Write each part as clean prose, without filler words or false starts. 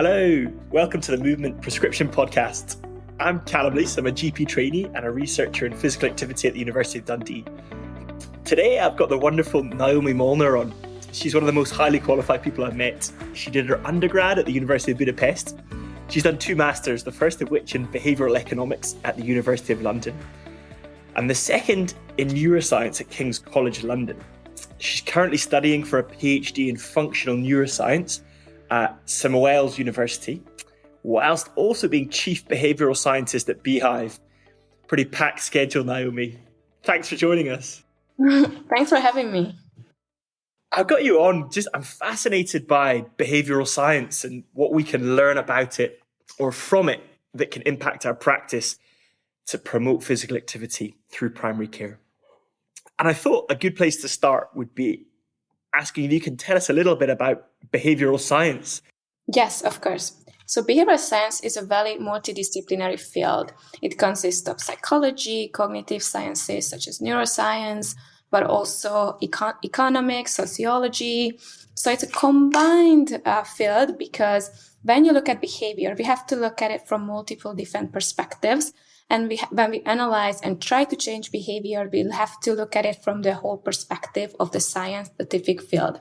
Hello, welcome to the Movement Prescription Podcast. I'm Callum Lees, I'm a GP trainee and a researcher in physical activity at the University of Dundee. Today I've got the wonderful Noemi Molnar on. She's one of the most highly qualified people I've met. She did her undergrad at the University of Budapest. She's done 2 masters, the first of which in behavioural economics at the University of London, and the second in neuroscience at King's College London. She's currently studying for a PhD in functional neuroscience at Samuel's University, whilst also being chief behavioural scientist at Beehive. Pretty packed schedule, Noemi. Thanks for joining us. Thanks for having me. I've got you on. I'm fascinated by behavioural science and what we can learn about it or from it that can impact our practice to promote physical activity through primary care. And I thought a good place to start would be asking if you can tell us a little bit about behavioural science. Yes, of course. So behavioral science is a very multidisciplinary field. It consists of psychology, cognitive sciences such as neuroscience, but also economics, sociology. So it's a combined field because when you look at behavior, we have to look at it from multiple different perspectives. And when we analyze and try to change behavior, we'll have to look at it from the whole perspective of the scientific field.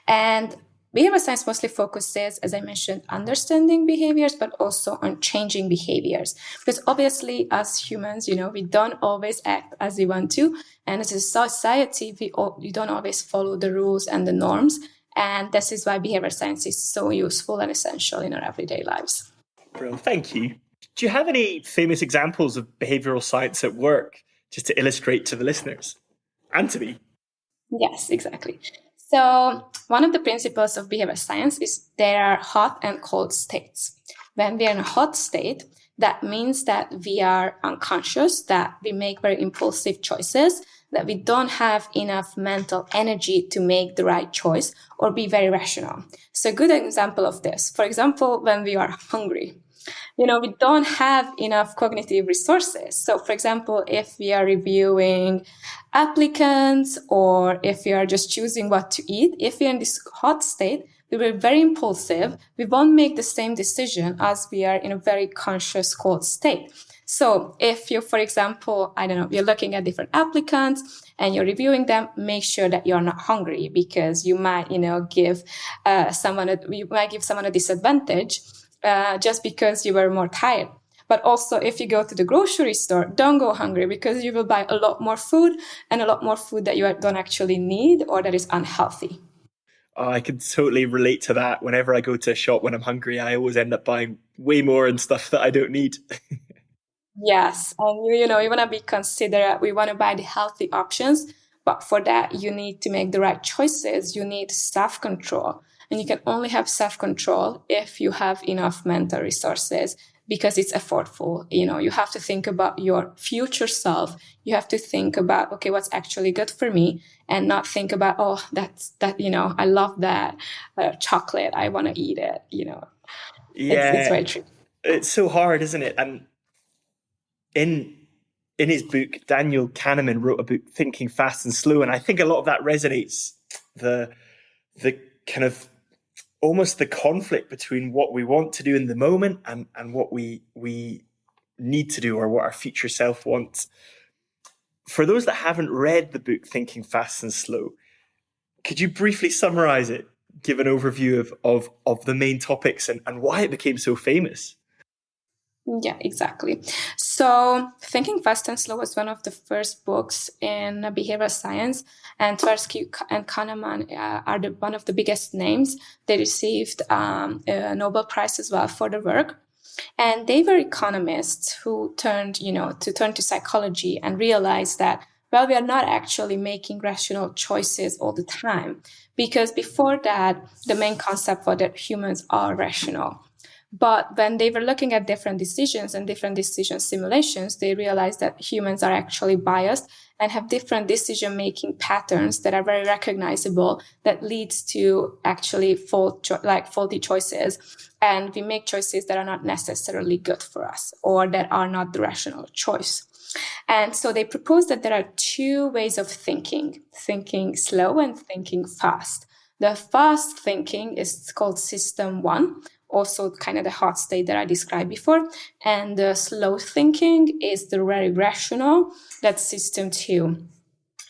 And behavioral science mostly focuses, as I mentioned, understanding behaviors, but also on changing behaviors. Because obviously, as humans, we don't always act as we want to. And as a society, we don't always follow the rules and the norms. And this is why behavioral science is so useful and essential in our everyday lives. Brilliant. Thank you. Do you have any famous examples of behavioural science at work, just to illustrate to the listeners and to me? Yes, exactly. So one of the principles of behavioral science is there are hot and cold states. When we are in a hot state, that means that we are unconscious, that we make very impulsive choices, that we don't have enough mental energy to make the right choice or be very rational. So a good example of this, for example, when we are hungry. We don't have enough cognitive resources. So, for example, if we are reviewing applicants or if we are just choosing what to eat, if we're in this hot state, we will be very impulsive. We won't make the same decision as we are in a very conscious, cold state. So if you, for example, you're looking at different applicants and you're reviewing them, make sure that you're not hungry because you might, give someone a disadvantage. Just because you were more tired. But also, if you go to the grocery store, don't go hungry because you will buy a lot more food and a lot more food that you don't actually need or that is unhealthy. Oh, I can totally relate to that. Whenever I go to a shop when I'm hungry, I always end up buying way more and stuff that I don't need. Yes. And, you want to be considerate. We want to buy the healthy options. But for that, you need to make the right choices. You need self-control. And you can only have self-control if you have enough mental resources because it's effortful. You have to think about your future self. You have to think about, okay, what's actually good for me and not think about, I love that chocolate. I want to eat it, Yeah, it's very true. It's so hard, isn't it? And in his book, Daniel Kahneman wrote a book, Thinking Fast and Slow. And I think a lot of that resonates, the kind of almost the conflict between what we want to do in the moment and what we need to do or what our future self wants. For those that haven't read the book Thinking Fast and Slow, could you briefly summarize it, give an overview of the main topics and why it became so famous? Yeah, exactly. So Thinking Fast and Slow was one of the first books in behavioral science, and Tversky and Kahneman are one of the biggest names. They received a Nobel Prize as well for their work. And they were economists who turned to psychology and realized that, well, we are not actually making rational choices all the time. Because before that, the main concept was that humans are rational. But when they were looking at different decisions and different decision simulations, they realized that humans are actually biased and have different decision-making patterns that are very recognizable that leads to actually faulty choices. And we make choices that are not necessarily good for us or that are not the rational choice. And so they proposed that there are 2 ways of thinking slow and thinking fast. The fast thinking is called system 1, also kind of the hot state that I described before. And the slow thinking is the very rational, that's system 2.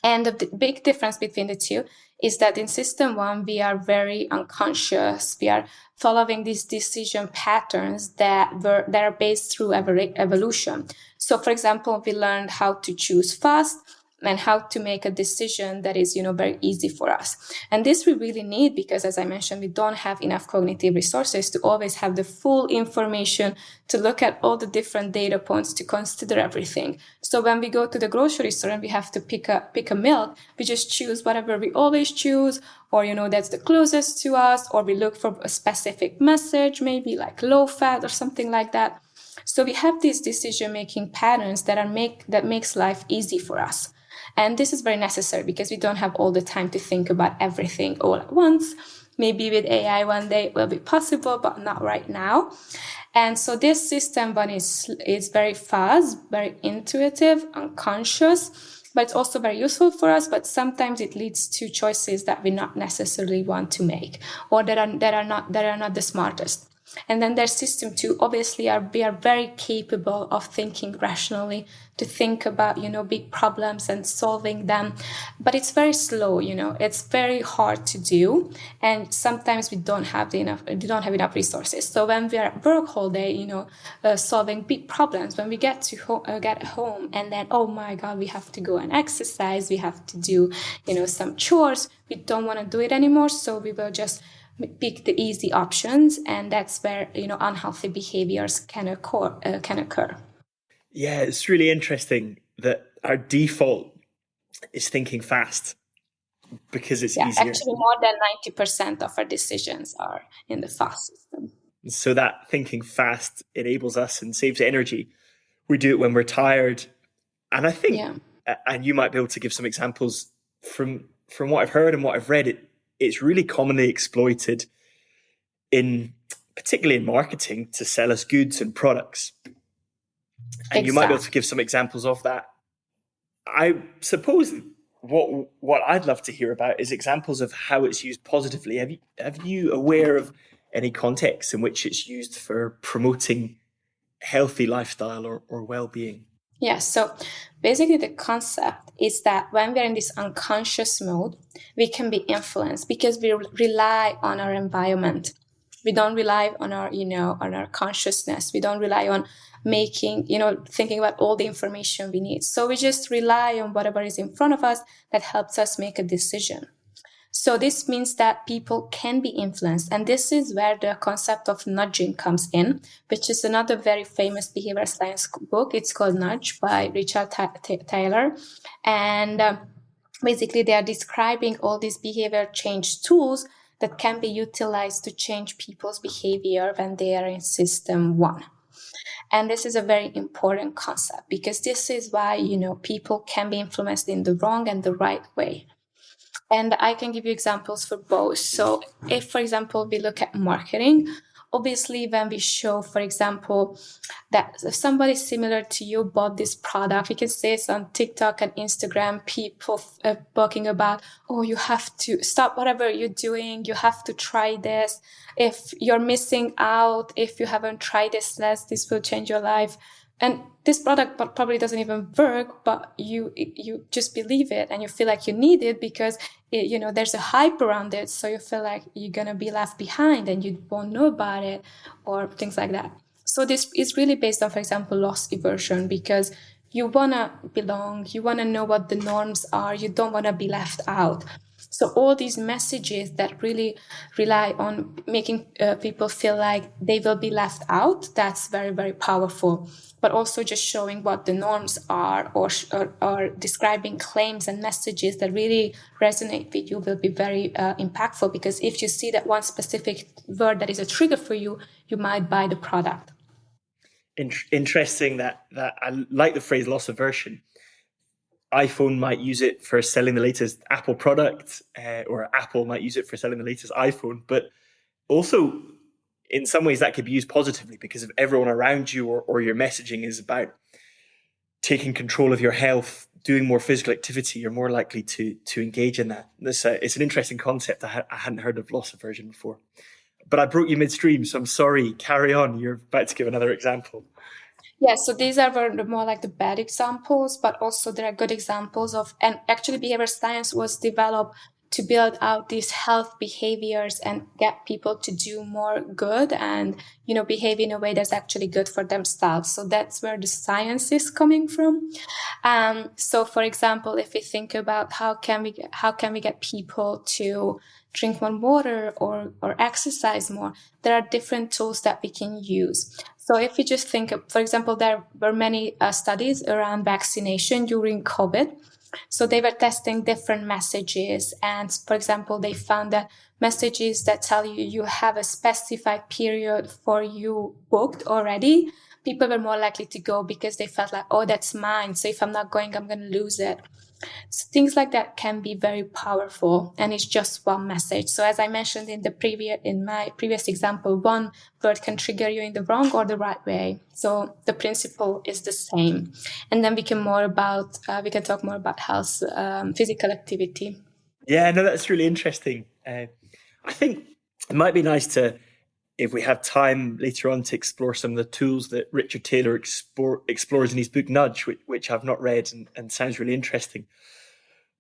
And the big difference between the two is that in system 1, we are very unconscious. We are following these decision patterns that are based through evolution. So, for example, we learned how to choose fast and how to make a decision that is, very easy for us. And this we really need because, as I mentioned, we don't have enough cognitive resources to always have the full information, to look at all the different data points, to consider everything. So when we go to the grocery store and we have to pick a milk, we just choose whatever we always choose, or, that's the closest to us, or we look for a specific message, maybe like low fat or something like that. So we have these decision-making patterns that makes life easy for us. And this is very necessary because we don't have all the time to think about everything all at once. Maybe with AI one day it will be possible, but not right now. And so this system one is very fast, very intuitive, unconscious, but it's also very useful for us. But sometimes it leads to choices that we not necessarily want to make, or that are not the smartest. And then there's system 2. Obviously, we are very capable of thinking rationally, to think about, big problems and solving them. But it's very slow, it's very hard to do. And sometimes we don't have enough resources. So when we are at work all day, solving big problems, when we get home and then, oh my God, we have to go and exercise, we have to do, some chores, we don't want to do it anymore. So we will just pick the easy options, and that's where unhealthy behaviors can occur. Yeah, it's really interesting that our default is thinking fast because it's easier. Actually, more than 90% of our decisions are in the fast system. So that thinking fast enables us and saves energy. We do it when we're tired, and I think, and you might be able to give some examples from what I've heard and what I've read. It's really commonly exploited particularly in marketing, to sell us goods and products. And you might be able to give some examples of that. I suppose what I'd love to hear about is examples of how it's used positively. Have you aware of any context in which it's used for promoting healthy lifestyle or well-being? Yes. So basically the concept is that when we're in this unconscious mode, we can be influenced because we rely on our environment. We don't rely on our consciousness. We don't rely on thinking about all the information we need. So we just rely on whatever is in front of us that helps us make a decision. So this means that people can be influenced. And this is where the concept of nudging comes in, which is another very famous behavioral science book. It's called Nudge by Richard Taylor. And basically, they are describing all these behavior change tools that can be utilized to change people's behavior when they are in system 1. And this is a very important concept because this is why, people can be influenced in the wrong and the right way. And I can give you examples for both. So if, for example, we look at marketing, obviously when we show, for example, that if somebody similar to you bought this product, we can say it's on TikTok and Instagram, people talking about, oh, you have to stop whatever you're doing. You have to try this. If you're missing out, if you haven't tried this will change your life. And this product probably doesn't even work, but you just believe it and you feel like you need it because there's a hype around it. So you feel like you're going to be left behind and you won't know about it or things like that. So this is really based on, for example, loss aversion, because you want to belong. You want to know what the norms are. You don't want to be left out. So all these messages that really rely on making people feel like they will be left out, that's very, very powerful. But also just showing what the norms are or describing claims and messages that really resonate with you will be very impactful, because if you see that one specific word that is a trigger for you, you might buy the product. Interesting that I like the phrase loss aversion. iPhone might use it for selling the latest Apple product, or Apple might use it for selling the latest iPhone. But also, in some ways, that could be used positively, because if everyone around you or your messaging is about taking control of your health, doing more physical activity, you're more likely to engage in that. It's an interesting concept. I hadn't heard of loss aversion before. but I broke you midstream, so I'm sorry. Carry on. You're about to give another example. Yeah, so these are more like the bad examples, but also there are good examples of, and actually behavior science was developed to build out these health behaviors and get people to do more good and, behave in a way that's actually good for themselves. So that's where the science is coming from. So for example, if we think about how can we get people to drink more water or exercise more, there are different tools that we can use. So if you just think, for example, there were many studies around vaccination during COVID. So they were testing different messages. And for example, they found that messages that tell you have a specified period for you booked already, people were more likely to go because they felt like, oh, that's mine. So if I'm not going, I'm going to lose it. So things like that can be very powerful, and it's just one message. So as I mentioned in my previous example, one word can trigger you in the wrong or the right way. So the principle is the same. And then we can talk more about health, physical activity. Yeah, no, that's really interesting. I think it might be nice to, if we have time later on, to explore some of the tools that Richard Taylor explores in his book Nudge, which I've not read and sounds really interesting.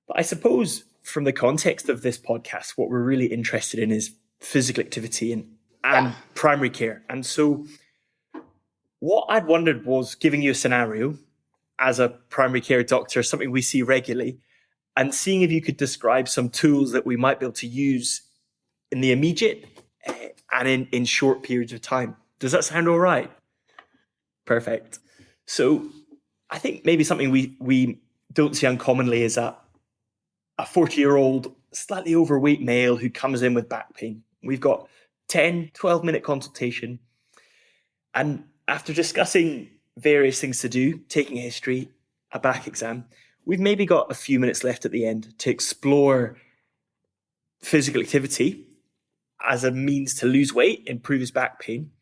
But I suppose from the context of this podcast, what we're really interested in is physical activity and primary care. And so what I'd wondered was giving you a scenario as a primary care doctor, something we see regularly, and seeing if you could describe some tools that we might be able to use in the immediate and in short periods of time. Does that sound all right? Perfect. So I think maybe something we don't see uncommonly is a 40-year-old, slightly overweight male who comes in with back pain. We've got 10, 12-minute consultation. And after discussing various things to do, taking a history, a back exam, we've maybe got a few minutes left at the end to explore physical activity as a means to lose weight, improve his back pain,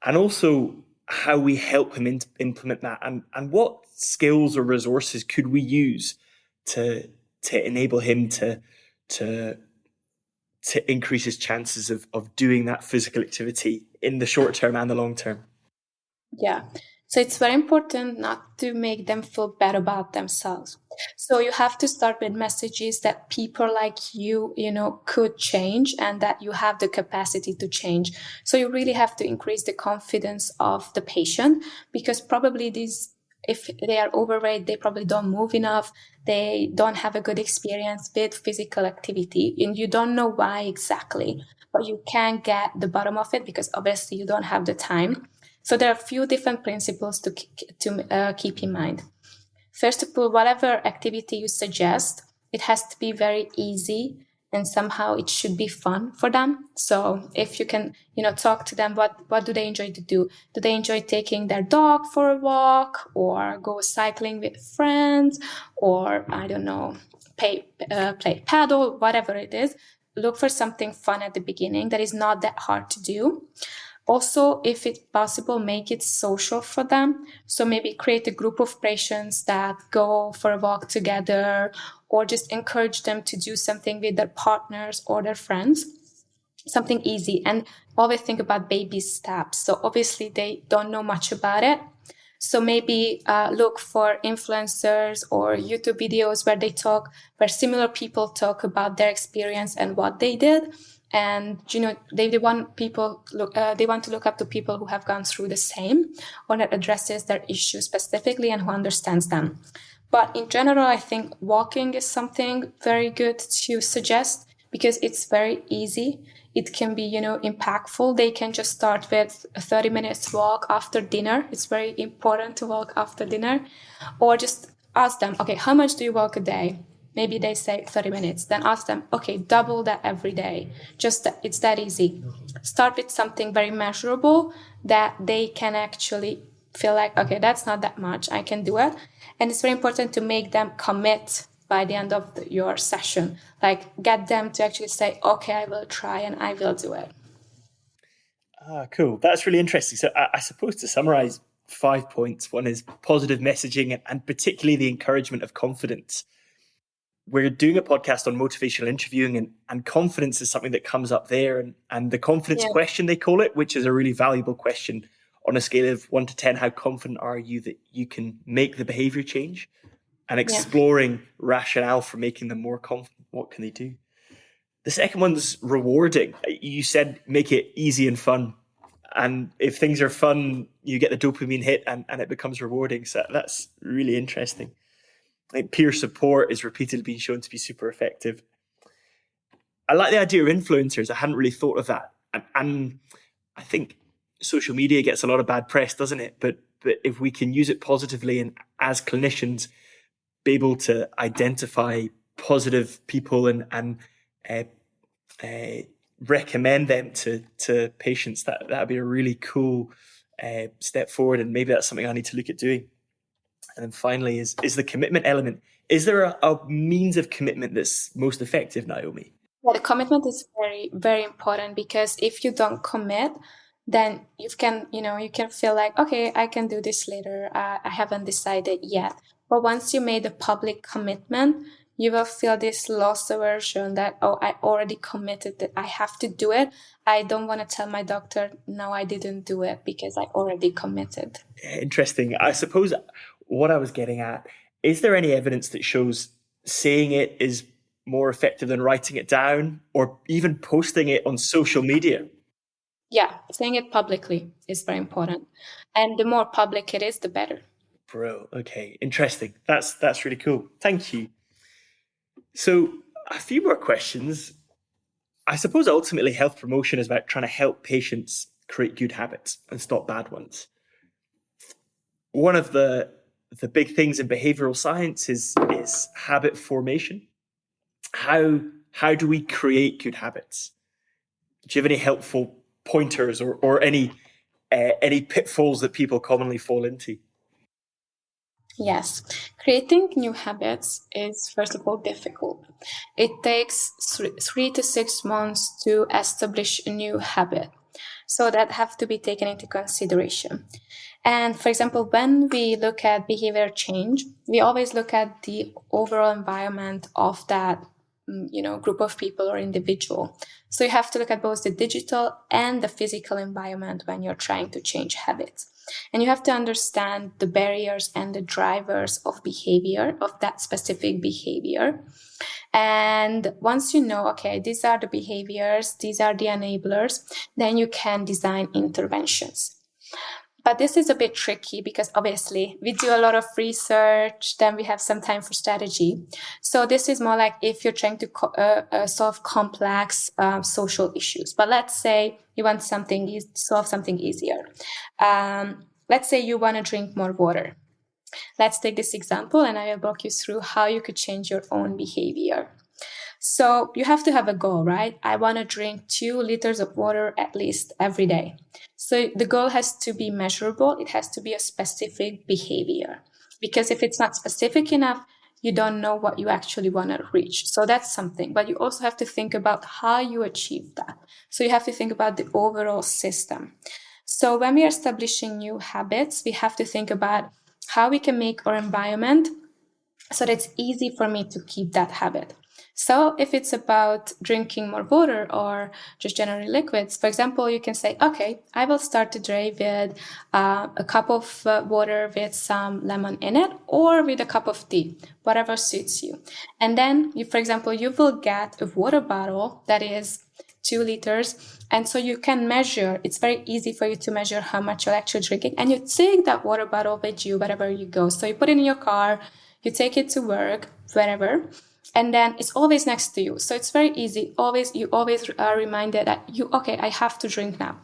and also how we help him implement that, and what skills or resources could we use to enable him to increase his chances of doing that physical activity in the short term and the long term. Yeah. So it's very important not to make them feel bad about themselves. So you have to start with messages that people like you, could change and that you have the capacity to change. So you really have to increase the confidence of the patient, because probably if they are overweight, they probably don't move enough. They don't have a good experience with physical activity, and you don't know why exactly, but you can get the bottom of it because obviously you don't have the time. So there are a few different principles to keep in mind. First of all, whatever activity you suggest, it has to be very easy, and somehow it should be fun for them. So if you can, talk to them, what do they enjoy to do? Do they enjoy taking their dog for a walk, or go cycling with friends, or I don't know, play paddle, whatever it is? Look for something fun at the beginning that is not that hard to do. Also, if it's possible, make it social for them. So maybe create a group of patients that go for a walk together, or just encourage them to do something with their partners or their friends. Something easy. And always think about baby steps. So obviously they don't know much about it. So maybe look for influencers or YouTube videos where similar people talk about their experience and what they did. And they want to look up to people who have gone through the same, or that addresses their issues specifically and who understands them. But in general, I think walking is something very good to suggest, because it's very easy. It can be, impactful. They can just start with a 30 minutes walk after dinner. It's very important to walk after dinner. Or just ask them, okay, how much do you walk a day? Maybe they say 30 minutes. Then ask them, okay, double that every day. It's that easy. Start with something very measurable that they can actually feel like, okay, that's not that much. I can do it. And it's very important to make them commit by the end of your session. Like, get them to actually say, okay, I will try and I will do it. Cool. That's really interesting. So I suppose to summarize 5 points, one is positive messaging and particularly the encouragement of confidence. we're doing a podcast on motivational interviewing, and confidence is something that comes up there, and the confidence question, they call it, which is a really valuable question. On a scale of 1 to 10, how confident are you that you can make the behavior change? And exploring rationale for making them more confident. What can they do? The second one's rewarding. You said make it easy and fun. And if things are fun, you get the dopamine hit and it becomes rewarding. So that's really interesting. Like peer support is repeatedly being shown to be super effective. I like the idea of influencers. I hadn't really thought of that. And I think social media gets a lot of bad press, doesn't it? But if we can use it positively, and as clinicians, be able to identify positive people and recommend them to patients, that would be a really cool step forward. And maybe that's something I need to look at doing. And then finally is the commitment element. Is there a means of commitment that's most effective, Naomi? Well, the commitment is very, very important, because if you don't commit, then you can feel like, okay, I can do this later. I haven't decided yet. But once you made a public commitment, you will feel this loss aversion that, oh, I already committed, that I have to do it. I don't want to tell my doctor, no, I didn't do it, because I already committed. Interesting. I suppose what I was getting at, is there any evidence that shows saying it is more effective than writing it down, or even posting it on social media? Yeah, saying it publicly is very important. And the more public it is, the better. Bro, okay, interesting. That's really cool. Thank you. So a few more questions. I suppose ultimately health promotion is about trying to help patients create good habits and stop bad ones. One of the big things in behavioral science is habit formation. How do we create good habits? Do you have any helpful pointers or any pitfalls that people commonly fall into? Yes, creating new habits is, first of all, difficult. It takes 3 to 6 months to establish a new habit. So that have to be taken into consideration. And for example, when we look at behavior change, we always look at the overall environment of that group of people or individual. So you have to look at both the digital and the physical environment when you're trying to change habits. And you have to understand the barriers and the drivers of behavior, of that specific behavior. And once you know, okay, these are the behaviors, these are the enablers, then you can design interventions. But this is a bit tricky, because obviously we do a lot of research, then we have some time for strategy. So this is more like if you're trying to solve complex social issues. But let's say you want solve something easier. Let's say you want to drink more water. Let's take this example, and I will walk you through how you could change your own behavior. So you have to have a goal, right? I want to drink 2 liters of water at least every day. So the goal has to be measurable. It has to be a specific behavior, because if it's not specific enough, you don't know what you actually want to reach. So that's something. But you also have to think about how you achieve that. So you have to think about the overall system. So when we are establishing new habits, we have to think about how we can make our environment so that it's easy for me to keep that habit. So if it's about drinking more water or just generally liquids, for example, you can say, okay, I will start the day with a cup of water with some lemon in it, or with a cup of tea, whatever suits you. And then, for example, you will get a water bottle that is 2 liters. And so you can measure, it's very easy for you to measure how much you're actually drinking. And you take that water bottle with you wherever you go. So you put it in your car, you take it to work, wherever. And then it's always next to you. So it's very easy. You always are reminded that I have to drink now.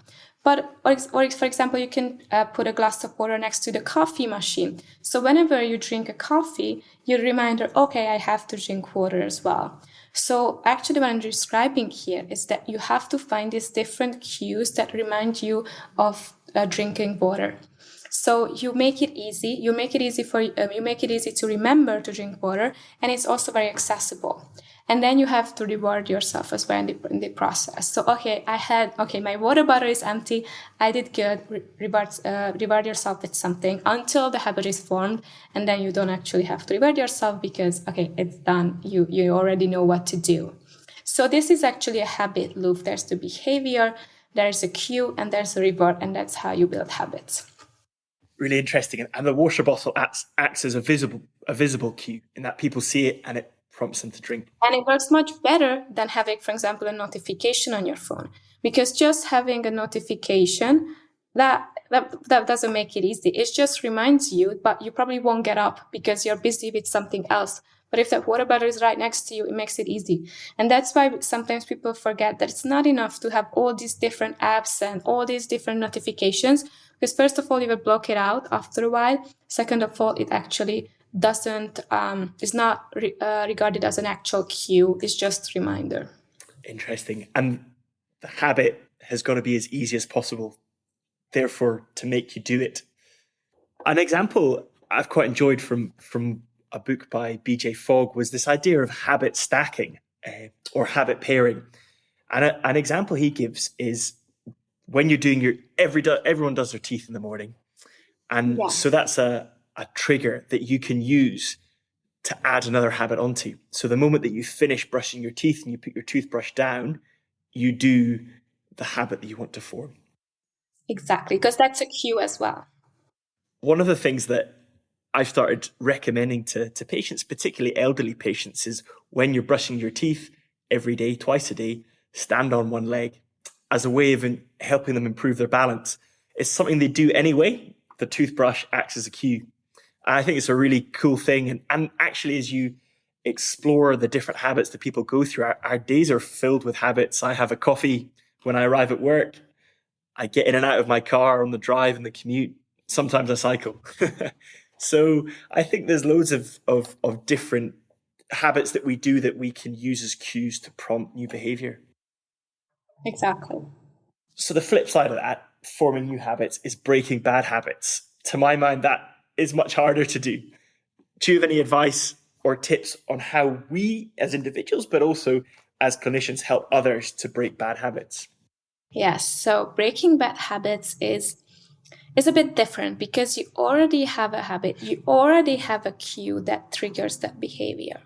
But, or for example, you can put a glass of water next to the coffee machine. So whenever you drink a coffee, you're reminded, okay, I have to drink water as well. So actually what I'm describing here is that you have to find these different cues that remind you of drinking water. So you make it easy. You make it easy to remember to drink water, and it's also very accessible. And then you have to reward yourself as well in the process. So, my water bottle is empty. I did good. Reward yourself with something until the habit is formed. And then you don't actually have to reward yourself because, it's done. You already know what to do. So this is actually a habit loop. There's the behavior, there's a cue, and there's a reward. And that's how you build habits. Really interesting. And the water bottle acts as a visible cue in that people see it and it prompts them to drink. And it works much better than having, for example, a notification on your phone. Because just having a notification, that doesn't make it easy. It just reminds you, but you probably won't get up because you're busy with something else. But if that water bottle is right next to you, it makes it easy. And that's why sometimes people forget that it's not enough to have all these different apps and all these different notifications. Because first of all, you will block it out after a while. Second of all, it actually is not regarded as an actual cue. It's just a reminder. Interesting. And the habit has got to be as easy as possible, therefore, to make you do it. An example I've quite enjoyed from a book by BJ Fogg was this idea of habit stacking or habit pairing. And an example he gives is when you're doing everyone does their teeth in the morning. And so that's a trigger that you can use to add another habit onto. So the moment that you finish brushing your teeth and you put your toothbrush down, you do the habit that you want to form. Exactly, because that's a cue as well. One of the things that I've started recommending to patients, particularly elderly patients, is when you're brushing your teeth every day, twice a day, stand on one leg as a way of helping them improve their balance. It's something they do anyway. The toothbrush acts as a cue. And I think it's a really cool thing. And actually, as you explore the different habits that people go through, our days are filled with habits. I have a coffee when I arrive at work. I get in and out of my car on the drive and the commute. Sometimes I cycle. So I think there's loads of different habits that we do that we can use as cues to prompt new behavior. Exactly. So the flip side of that, forming new habits, is breaking bad habits. To my mind, that is much harder to do. Do you have any advice or tips on how we as individuals, but also as clinicians, help others to break bad habits? Yes. So breaking bad habits is a bit different because you already have a habit. You already have a cue that triggers that behavior.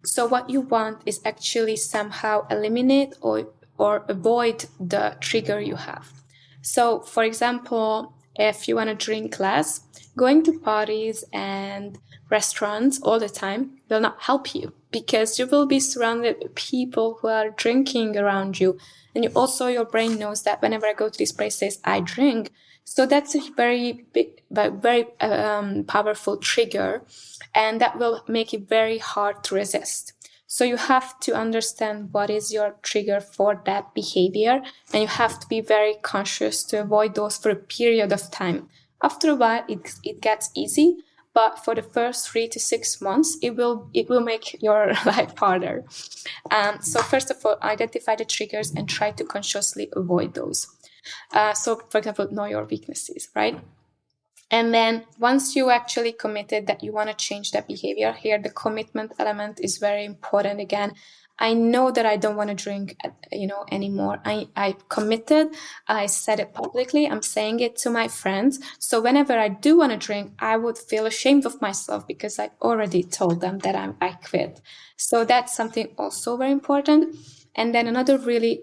So what you want is actually somehow eliminate or avoid the trigger you have. So, for example, if you want to drink less, going to parties and restaurants all the time will not help you because you will be surrounded with people who are drinking around you. And your brain knows that whenever I go to these places, I drink. So that's a very big, very powerful trigger, and that will make it very hard to resist. So you have to understand what is your trigger for that behavior, and you have to be very conscious to avoid those for a period of time. After a while, it gets easy, but for the first 3 to 6 months, it will make your life harder. So first of all, identify the triggers and try to consciously avoid those. So, for example, know your weaknesses, right? And then once you actually committed that you want to change that behavior, here the commitment element is very important. Again, I know that I don't want to drink, anymore. I committed. I said it publicly. I'm saying it to my friends. So whenever I do want to drink, I would feel ashamed of myself because I already told them that I quit. So that's something also very important. And then another really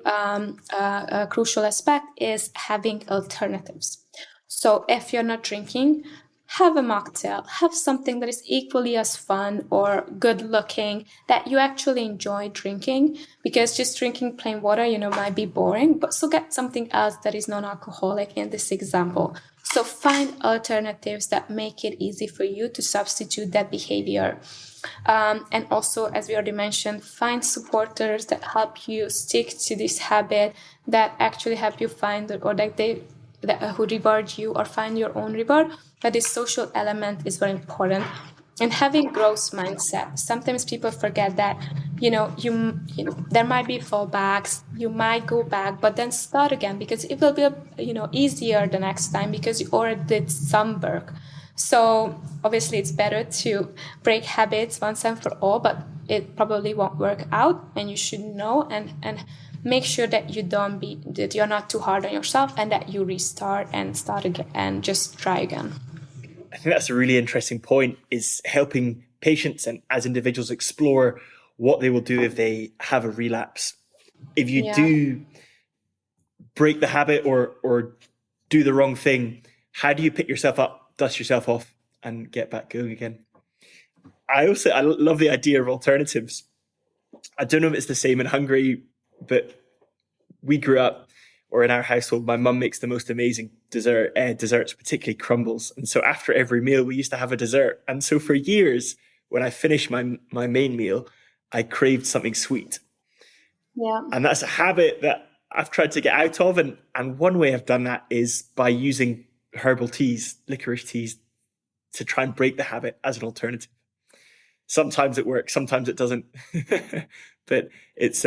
crucial aspect is having alternatives. So if you're not drinking, have a mocktail, have something that is equally as fun or good looking that you actually enjoy drinking, because just drinking plain water, might be boring, but so get something else that is non-alcoholic in this example. So find alternatives that make it easy for you to substitute that behavior. And also, as we already mentioned, find supporters that help you stick to this habit, that actually help you find who reward you or find your own reward. But this social element is very important. And having growth mindset. Sometimes people forget that, there might be fallbacks, you might go back, but then start again because it will be, easier the next time because you already did some work. So obviously it's better to break habits once and for all, but it probably won't work out, and you should know and make sure that that you're not too hard on yourself, and that you restart and start again and just try again. I think that's a really interesting point, is helping patients and as individuals explore what they will do if they have a relapse. If you do break the habit or do the wrong thing, how do you pick yourself up, dust yourself off, and get back going again? I love the idea of alternatives. I don't know if it's the same in Hungary, but we grew up, or in our household, my mum makes the most amazing desserts, particularly crumbles. And so after every meal, we used to have a dessert. And so for years, when I finished my main meal, I craved something sweet. Yeah. And that's a habit that I've tried to get out of. And one way I've done that is by using herbal teas, licorice teas, to try and break the habit as an alternative. Sometimes it works, sometimes it doesn't. But it's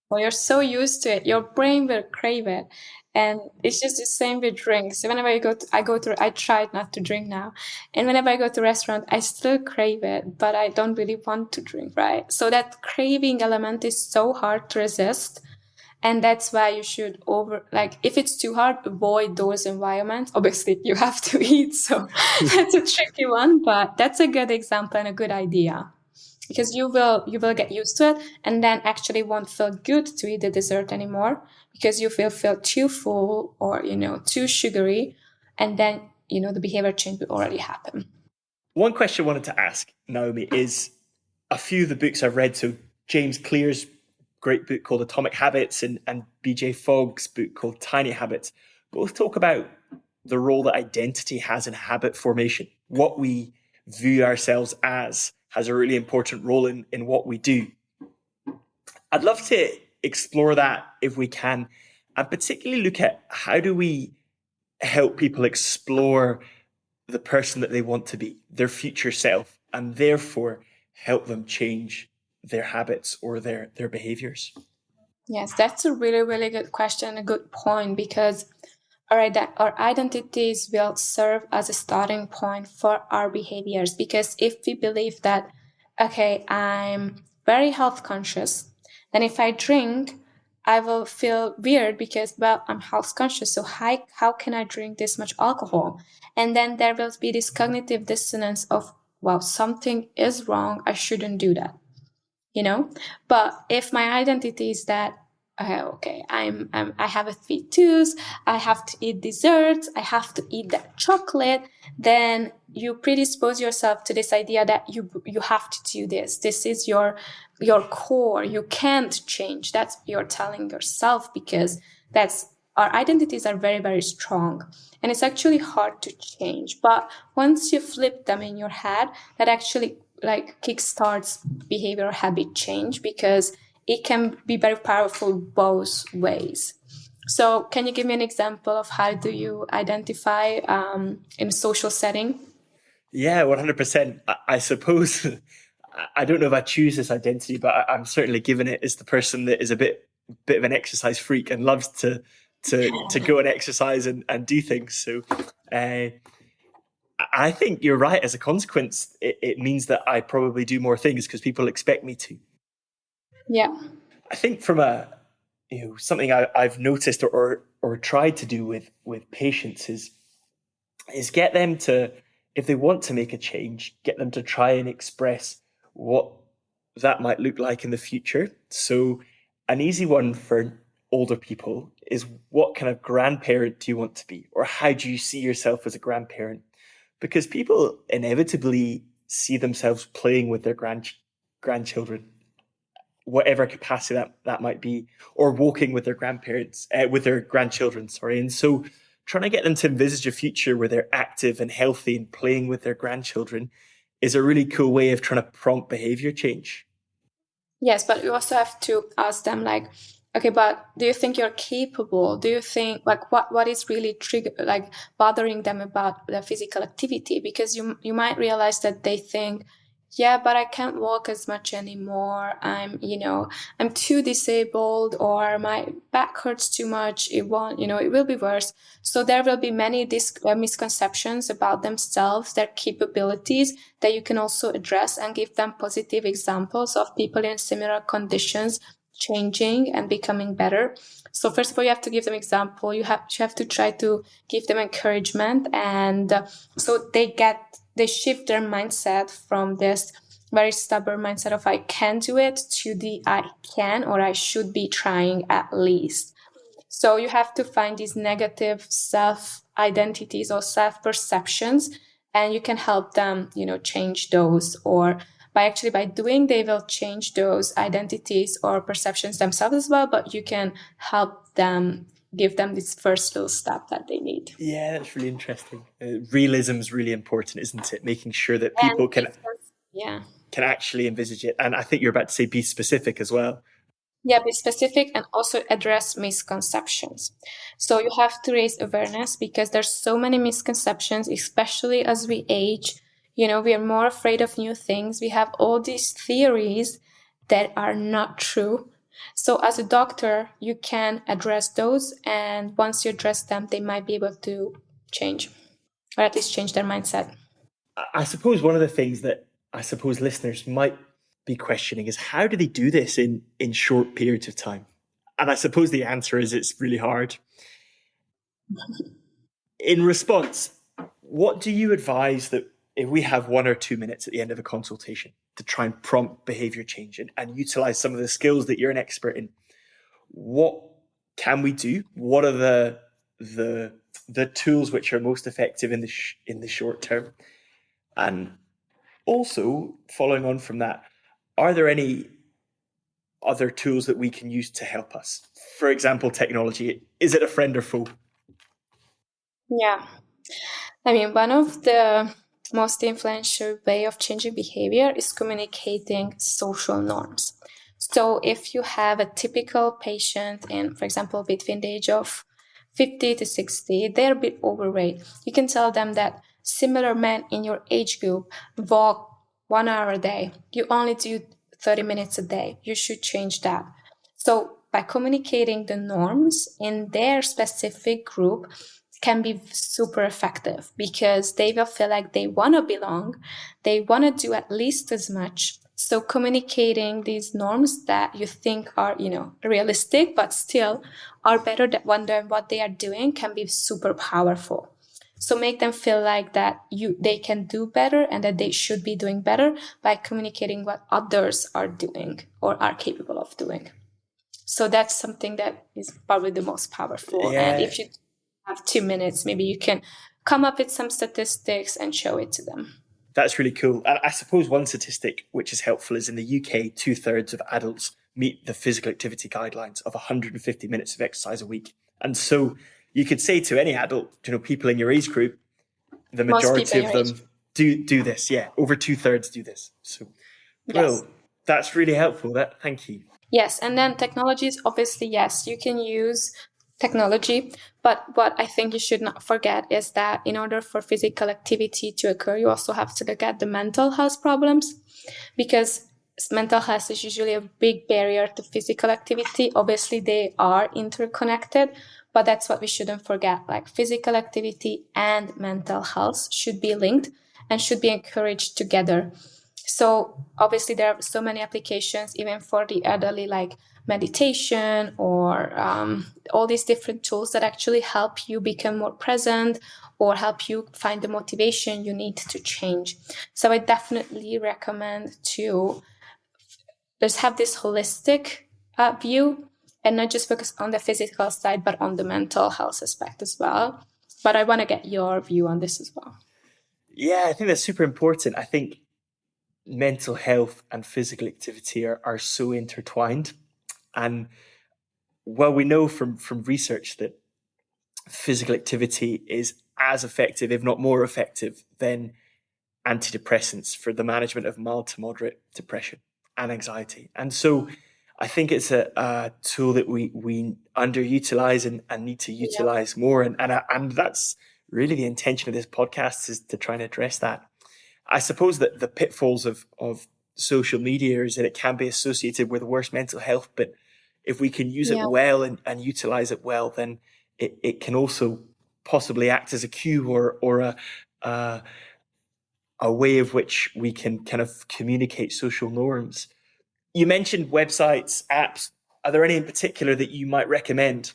well, you're so used to it, your brain will crave it. And it's just the same with drinks. Whenever I tried not to drink now. And whenever I go to a restaurant, I still crave it, but I don't really want to drink, right? So that craving element is so hard to resist. And that's why you should if it's too hard, avoid those environments. Obviously, you have to eat, so that's a tricky one, but that's a good example and a good idea. Because you will get used to it, and then actually won't feel good to eat the dessert anymore, because you feel too full or too sugary, and then the behavior change will already happen. One question I wanted to ask, Naomi, is a few of the books I've read. So James Clear's great book called Atomic Habits and BJ Fogg's book called Tiny Habits both talk about the role that identity has in habit formation. What we view ourselves as has a really important role in what we do. I'd love to explore that if we can, and particularly look at how do we help people explore the person that they want to be, their future self, and therefore help them change their habits or their behaviors. Yes, that's a really, really good question, a good point, because our identities will serve as a starting point for our behaviors. Because if we believe that, okay, I'm very health conscious, then if I drink, I will feel weird because, well, I'm health conscious. So how can I drink this much alcohol? And then there will be this cognitive dissonance of, well, something is wrong. I shouldn't do that. But if my identity is that, okay, I have a sweet tooth, I have to eat desserts, I have to eat that chocolate, then you predispose yourself to this idea that you have to do this. This is your core. You can't change. That's what you're telling yourself, because our identities are very, very strong, and it's actually hard to change. But once you flip them in your head, that actually kickstarts behavioral habit change, because it can be very powerful both ways. So can you give me an example of how do you identify in a social setting? Yeah, 100%. I suppose, I don't know if I choose this identity, but I'm certainly given it as the person that is a bit of an exercise freak and loves to go and exercise and do things. So I think you're right. As a consequence, it means that I probably do more things because people expect me to. Yeah. I think from something I've noticed or tried to do with patients is get them to, if they want to make a change, get them to try and express what that might look like in the future. So an easy one for older people is, what kind of grandparent do you want to be? Or how do you see yourself as a grandparent? Because people inevitably see themselves playing with their grandchildren, whatever capacity that might be, or walking with their grandchildren, sorry. And so trying to get them to envisage a future where they're active and healthy and playing with their grandchildren is a really cool way of trying to prompt behavior change. Yes, but you also have to ask them, okay, but do you think you're capable? Do you think what is really bothering them about the physical activity? Because you might realize that they think yeah, but I can't walk as much anymore. I'm too disabled, or my back hurts too much. It won't, it will be worse. So there will be many misconceptions about themselves, their capabilities, that you can also address and give them positive examples of people in similar conditions changing and becoming better. So first of all, you have to give them example. You have to try to give them encouragement, and so they shift their mindset from this very stubborn mindset of I can do it to the I can, or I should be trying at least. So you have to find these negative self identities or self perceptions, and you can help them, change those, or by doing, they will change those identities or perceptions themselves as well, but you can help them, give them this first little step that they need. Yeah, that's really interesting. Realism is really important, isn't it? Making sure that And people yeah. can actually envisage it. And I think you're about to say be specific as well. Yeah, be specific and also address misconceptions. So you have to raise awareness, because there's so many misconceptions, especially as we age. We are more afraid of new things. We have all these theories that are not true. So as a doctor, you can address those, and once you address them, they might be able to change, or at least change their mindset. I suppose one of the things that I suppose listeners might be questioning is how do they do this in short periods of time? And I suppose the answer is it's really hard. In response, what do you advise that if we have 1 or 2 minutes at the end of a consultation to try and prompt behavior change and utilize some of the skills that you're an expert in, what can we do? What are the tools which are most effective in the short term? And also, following on from that, are there any other tools that we can use to help us? For example, technology. Is it a friend or foe? Yeah. I mean, one of the most influential way of changing behavior is communicating social norms. So if you have a typical patient in, for example, between the age of 50 to 60, they're a bit overweight. You can tell them that similar men in your age group walk 1 hour a day. You only do 30 minutes a day. You should change that. So by communicating the norms in their specific group can be super effective, because they will feel like they want to belong. They want to do at least as much. So communicating these norms that you think are, realistic, but still are better than what they are doing, can be super powerful. So make them feel like that they can do better and that they should be doing better by communicating what others are doing or are capable of doing. So that's something that is probably the most powerful. Yeah. And if you have 2 minutes, maybe you can come up with some statistics and show it to them. That's really cool. And I suppose one statistic which is helpful is in the UK, 2/3 of adults meet the physical activity guidelines of 150 minutes of exercise a week. And so you could say to any adult, people in your age group, the majority of them do this. Yeah, over 2/3 do this. So, well, yes. That's really helpful. Thank you. Yes, and then technologies, obviously, yes, you can use technology, but what I think you should not forget is that in order for physical activity to occur, you also have to look at the mental health problems, because mental health is usually a big barrier to physical activity. Obviously, they are interconnected, but that's what we shouldn't forget. Like, physical activity and mental health should be linked and should be encouraged together. So obviously there are so many applications, even for the elderly, like meditation or all these different tools that actually help you become more present or help you find the motivation you need to change. So I definitely recommend to just have this holistic view and not just focus on the physical side, but on the mental health aspect as well. But I want to get your view on this as well. Yeah, I think that's super important. I think mental health and physical activity are so intertwined. And well, we know from research that physical activity is as effective, if not more effective, than antidepressants for the management of mild to moderate depression and anxiety. And so I think it's a tool that we underutilize and need to utilize more. And that's really the intention of this podcast, is to try and address that. I suppose that the pitfalls of social media is that it can be associated with worse mental health, but if we can use it Yeah. well and utilize it well, then it can also possibly act as a cue or a a way of which we can kind of communicate social norms. You mentioned websites, apps. Are there any in particular that you might recommend?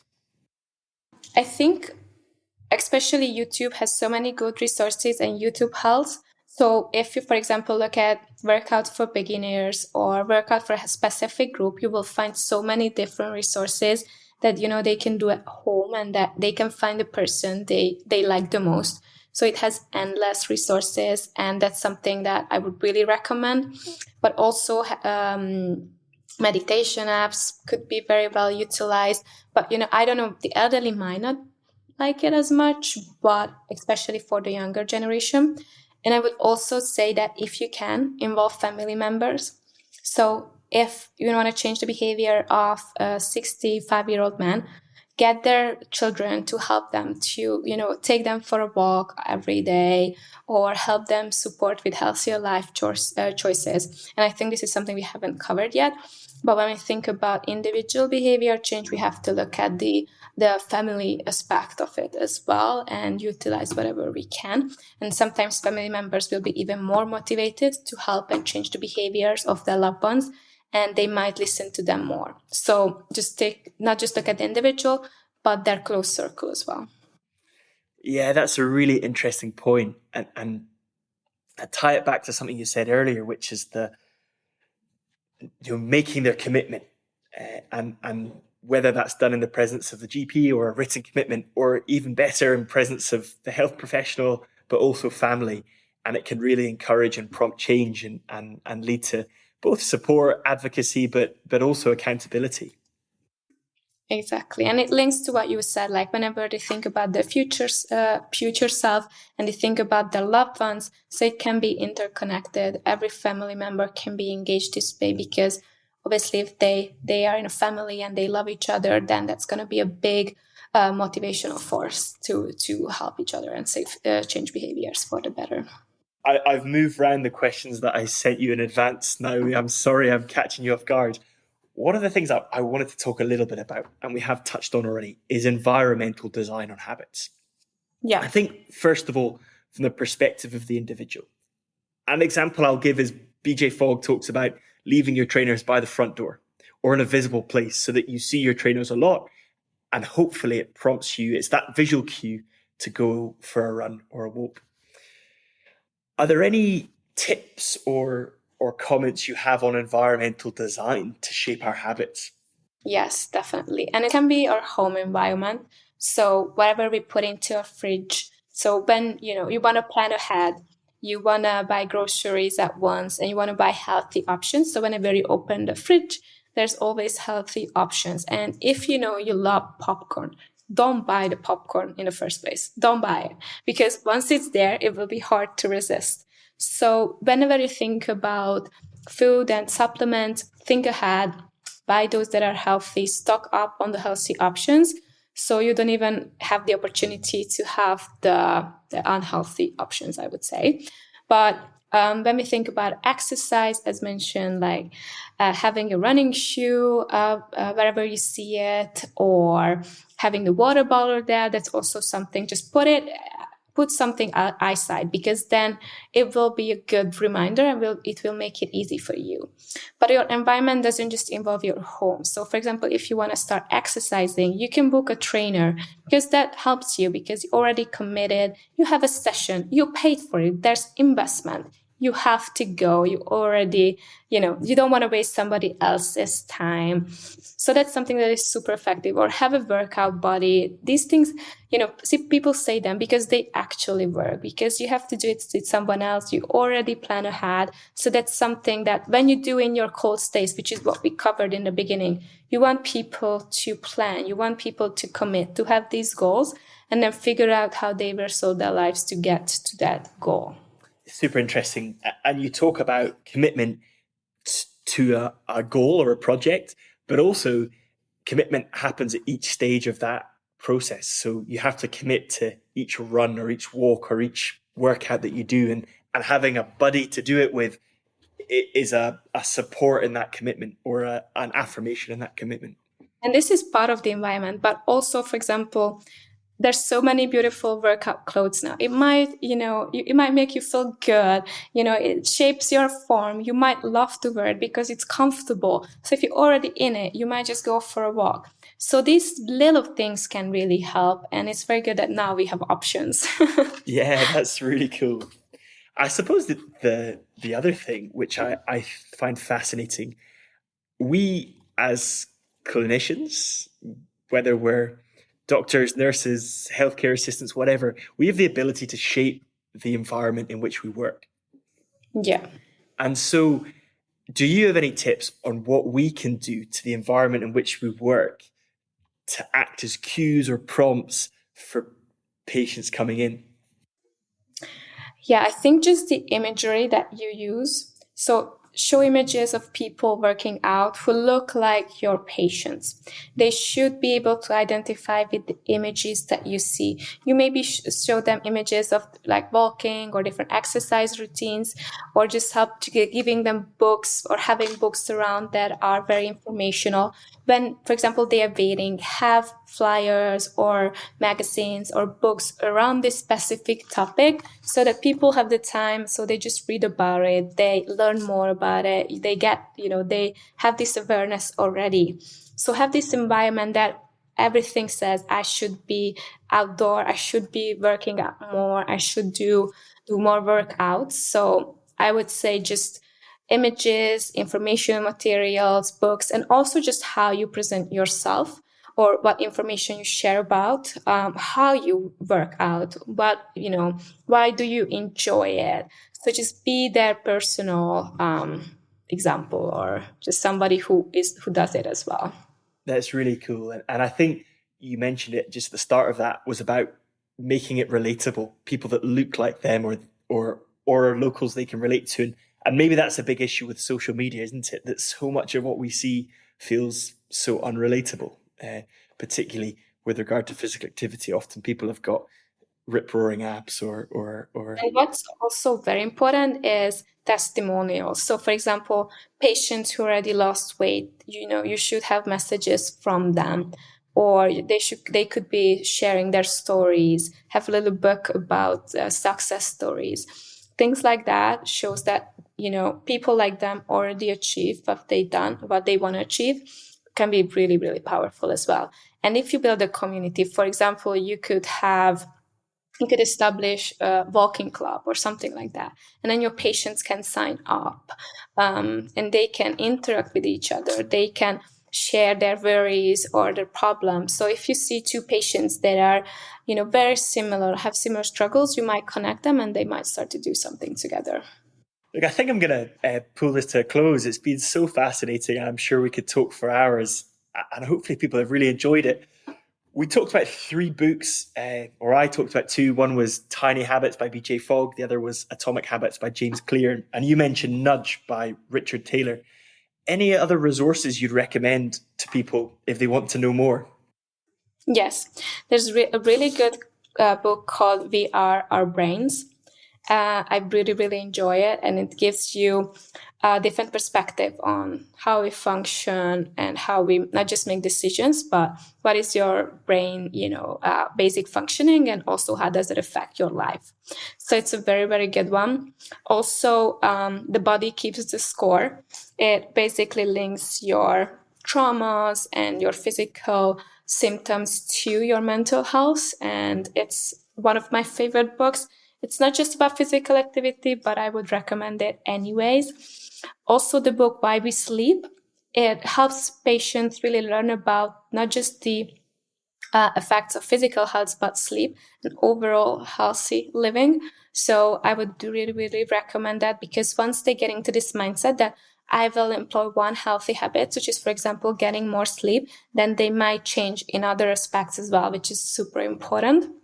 I think especially YouTube has so many good resources and YouTube helps. So if you, for example, look at workout for beginners or workout for a specific group, you will find so many different resources that, they can do at home and that they can find the person they like the most. So it has endless resources, and that's something that I would really recommend. But also meditation apps could be very well utilized. But, I don't know, the elderly might not like it as much, but especially for the younger generation. And I would also say that if you can, involve family members. So if you want to change the behavior of a 65-year-old man, get their children to help them to, take them for a walk every day, or help them support with healthier life choices. And I think this is something we haven't covered yet. But when we think about individual behavior change, we have to look at the family aspect of it as well and utilize whatever we can. And sometimes family members will be even more motivated to help and change the behaviors of their loved ones, and they might listen to them more. So not just look at the individual, but their close circle as well. Yeah, that's a really interesting point. And I tie it back to something you said earlier, which is making their commitment, and whether that's done in the presence of the GP or a written commitment, or even better in presence of the health professional, but also family. And it can really encourage and prompt change and lead to both support, advocacy, but also accountability. Exactly. And it links to what you said, like whenever they think about their future self and they think about their loved ones, so it can be interconnected. Every family member can be engaged this way, because obviously if they are in a family and they love each other, then that's going to be a big motivational force to help each other and change behaviors for the better. I've moved around the questions that I sent you in advance. Now, I'm sorry I'm catching you off guard. One of the things I wanted to talk a little bit about, and we have touched on already, is environmental design on habits. Yeah. I think, first of all, from the perspective of the individual, an example I'll give is BJ Fogg talks about leaving your trainers by the front door or in a visible place so that you see your trainers a lot, and hopefully it prompts you, it's that visual cue to go for a run or a walk. Are there any tips or comments you have on environmental design to shape our habits? Yes, definitely. And it can be our home environment. So whatever we put into a fridge. So when, you want to plan ahead, you want to buy groceries at once and you want to buy healthy options. So whenever you open the fridge, there's always healthy options. And if you love popcorn, don't buy the popcorn in the first place. Don't buy it, because once it's there, it will be hard to resist. So whenever you think about food and supplements, think ahead, buy those that are healthy, stock up on the healthy options, so you don't even have the opportunity to have the unhealthy options, I would say. But when we think about exercise, as mentioned, like having a running shoe wherever you see it, or having the water bottle there, that's also something. Just put something outside, because then it will be a good reminder and it will make it easy for you. But your environment doesn't just involve your home. So for example, if you want to start exercising, you can book a trainer, because that helps you, because you already committed, you have a session, you paid for it, there's investment. You have to go. You already, you don't want to waste somebody else's time. So that's something that is super effective. Or have a workout buddy. These things, see, people say them because they actually work, because you have to do it with someone else. You already plan ahead. So that's something that when you do in your cold stays, which is what we covered in the beginning, you want people to plan. You want people to commit, to have these goals, and then figure out how they will solve their lives to get to that goal. Super interesting. And you talk about commitment to a goal or a project, but also commitment happens at each stage of that process. So you have to commit to each run or each walk or each workout that you do. and having a buddy to do it with is a support in that commitment, or an affirmation in that commitment. And this is part of the environment, but also, for example, there's so many beautiful workout clothes now. It might, it might make you feel good. It shapes your form. You might love to wear it because it's comfortable. So if you're already in it, you might just go for a walk. So these little things can really help. And it's very good that now we have options. Yeah, that's really cool. I suppose that the other thing, which I find fascinating, we as clinicians, whether we're doctors, nurses, healthcare assistants, whatever, we have the ability to shape the environment in which we work. Yeah. And so, do you have any tips on what we can do to the environment in which we work to act as cues or prompts for patients coming in? Yeah, I think just the imagery that you use. So show images of people working out who look like your patients. They should be able to identify with the images that you see. You maybe show them images of like walking or different exercise routines, or just help to giving them books or having books around that are very informational. When, for example, they are waiting, have flyers or magazines or books around this specific topic so that people have the time, so they just read about it, they learn more about it, they get, they have this awareness already. So have this environment that everything says I should be outdoor, I should be working out more, I should do more workouts. So I would say just images, information materials, books, and also just how you present yourself or what information you share about, how you work out, why do you enjoy it? So just be their personal example, or just somebody who does it as well. That's really cool. And I think you mentioned it just at the start of that was about making it relatable, people that look like them or locals they can relate to. And maybe that's a big issue with social media, isn't it? That so much of what we see feels so unrelatable, particularly with regard to physical activity. Often people have got rip-roaring abs or And what's also very important is testimonials. So, for example, patients who already lost weight, you should have messages from them, or they could be sharing their stories, have a little book about success stories. Things like that shows that, people like them already achieved what they want to achieve, can be really, really powerful as well. And if you build a community, for example, you could establish a walking club or something like that. And then your patients can sign up, and they can interact with each other. They can share their worries or their problems. So if you see two patients that are, very similar, have similar struggles, you might connect them and they might start to do something together. Look, I think I'm going to pull this to a close. It's been so fascinating. I'm sure we could talk for hours, and hopefully people have really enjoyed it. We talked about 3 books, or I talked about 2. One was Tiny Habits by BJ Fogg. The other was Atomic Habits by James Clear. And you mentioned Nudge by Richard Taylor. Any other resources you'd recommend to people if they want to know more? Yes, there's a really good book called We Are Our Brains. I really, really enjoy it, and it gives you a different perspective on how we function and how we not just make decisions, but what is your brain, basic functioning, and also how does it affect your life. So it's a very, very good one. Also, The Body Keeps the Score. It basically links your traumas and your physical symptoms to your mental health, and it's one of my favorite books. It's not just about physical activity, but I would recommend it anyways. Also, the book Why We Sleep. It helps patients really learn about not just the effects of physical health, but sleep and overall healthy living. So I would really, really recommend that, because once they get into this mindset that I will employ one healthy habit, which is, for example, getting more sleep, then they might change in other aspects as well, which is super important.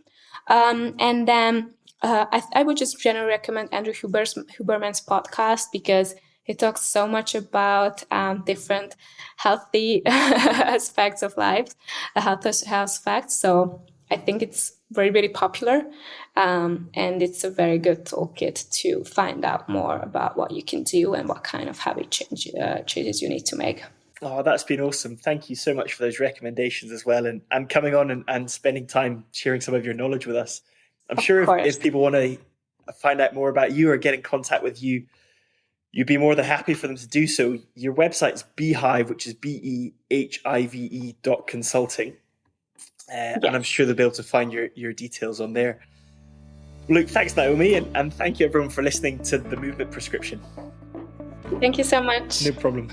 And then I would just generally recommend Andrew Huberman's podcast, because he talks so much about different healthy aspects of life, health facts. So I think it's very, very popular. And it's a very good toolkit to find out more about what you can do and what kind of habit changes you need to make. Oh, that's been awesome. Thank you so much for those recommendations as well, and coming on and spending time sharing some of your knowledge with us. I'm sure if people want to find out more about you or get in contact with you, you'd be more than happy for them to do so. Your website's Beehive, which is BEHIVE.consulting. Yes. And I'm sure they'll be able to find your details on there. Look, thanks, Naomi, and thank you everyone for listening to The Movement Prescription. Thank you so much. No problem.